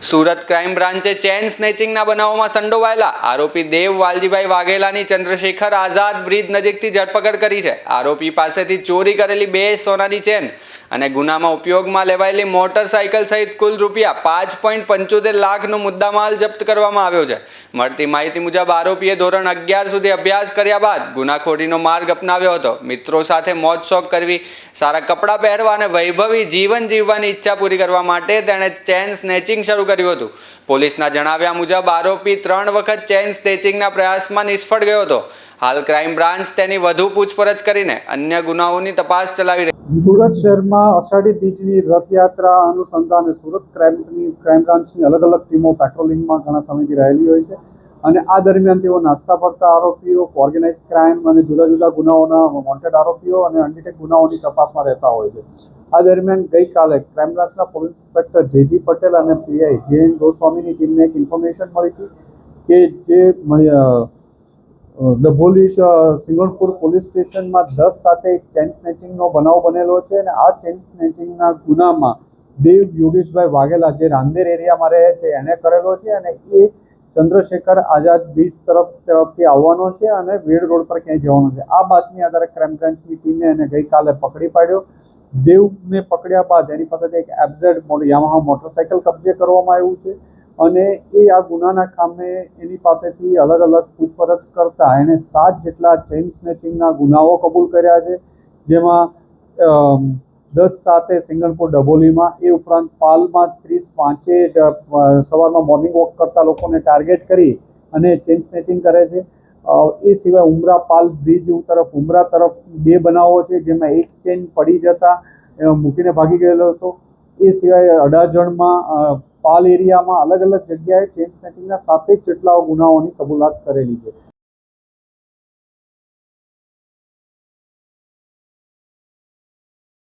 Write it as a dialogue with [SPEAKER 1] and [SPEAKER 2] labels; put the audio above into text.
[SPEAKER 1] Surat crime બ્રાન્ચે chain સ્નેચિંગના બનાવોમાં સંડોવાયેલા આરોપી દેવ વાલજીભાઈ વાઘેલાની ચંદ્રશેખર આઝાદ બ્રિજ નજીકથી ધરપકડ કરી છે। આરોપી પાસેથી ચોરી કરેલી 2 સોનાની ચેન અને ગુનામાં ઉપયોગમાં લેવાયેલી મોટરસાઇકલ સહિત કુલ રૂપિયા 5.75 લાખનો મુદ્દામાલ જપ્ત કરવામાં આવ્યો છે। મળતી માહિતી મુજબ આરોપીએ ધોરણ 11 સુધી અભ્યાસ કર્યા બાદ ગુનાખોરીનો માર્ગ અપનાવ્યો હતો। મિત્રો સાથે મોજ શોખ કરવી, સારા કપડાં પહેરવા અને વૈભવી જીવન જીવવાની ઈચ્છા પૂરી કરવા માટે તેણે ચેન સ્નેચિંગ શરૂ કર્યું હતું। પોલીસના જણાવ્યા મુજબ આરોપી 3 વખત ચેન સ્નેચિંગના પ્રયાસમાં નિષ્ફળ ગયો હતો। હાલ ક્રાઇમ બ્રાન્ચ તેની વધુ પૂછપરછ કરીને અન્ય ગુનાઓની તપાસ ચલાવી રહી છે।
[SPEAKER 2] સુરત શહેરમાં અષાઢી બીજની રથયાત્રા અનુસંધાને સુરત ક્રાઇમ બ્રાન્ચની અલગ અલગ ટીમો પેટ્રોલિંગમાં ઘણા સમયથી રહેલી હોય છે અને આ દરમિયાન તેઓ નાસ્તા ફરતા આરોપીઓ, ઓર્ગેનાઇઝ ક્રાઇમ અને જુદા જુદા ગુનાઓના વોન્ટેડ આરોપીઓ અને અનડિટેક્ટ ગુનાઓની તપાસમાં રહેતા હોય છે। આ દરમિયાન ગઈકાલે ક્રાઇમ બ્રાન્ચના પોલીસ ઇન્સ્પેક્ટર જે.જી. પટેલ અને પીઆઈ જે.એન. ગોસ્વામીની ટીમને એક ઇન્ફોર્મેશન મળી હતી કે જે ડભોલી સિંગણપુર પોલીસ સ્ટેશનમાં 10 સાથે એક ચેન સ્નેચિંગનો બનાવ બનેલો છે અને આ ચેન સ્નેચિંગના ગુનામાં દેવ યોગેશભાઈ વાઘેલા જે રાંદેર એરિયામાં રહે છે એને કરેલો છે અને એ ચંદ્રશેખર આઝાદ બીચ તરફથી આવવાનો છે અને વેડ રોડ પર ક્યાંય જવાનો છે। આ બાતમી આધારે ક્રાઇમ બ્રાન્ચની ટીમે એને ગઈકાલે પકડી પાડ્યો। દેવને પકડ્યા બાદ એની પાસેથી એક એફઝેડ યામાહા મોટરસાઇકલ કબજે કરવામાં આવ્યું છે અને એ આ ગુનાના કામે એની પાસેથી અલગ અલગ પૂછપરછ કરતા એને 7 જેટલા ચેઇન સ્નેચિંગના ગુનાઓ કબૂલ કર્યા છે, જેમાં 10 સાથે સિંગણપુર ડભોલીમાં, એ ઉપરાંત પાલમાં 30-5 સવારમાં મોર્નિંગ વોક કરતા લોકોને ટાર્ગેટ કરી અને ચેઇન સ્નેચિંગ કરે છે। એ સિવાય ઉમરા પાલ બ્રિજ તરફ ઉમરા તરફ 2 બનાવો છે, જેમાં એક ચેઇન પડી જતા મૂકીને ભાગી ગયેલો હતો। એ સિવાય અડાજણમાં પાલ એરિયામાં અલગ અલગ જગ્યાએ ચેઇન સ્નેચિંગના 7 જેટલા ગુનાઓની કબૂલાત કરેલી છે।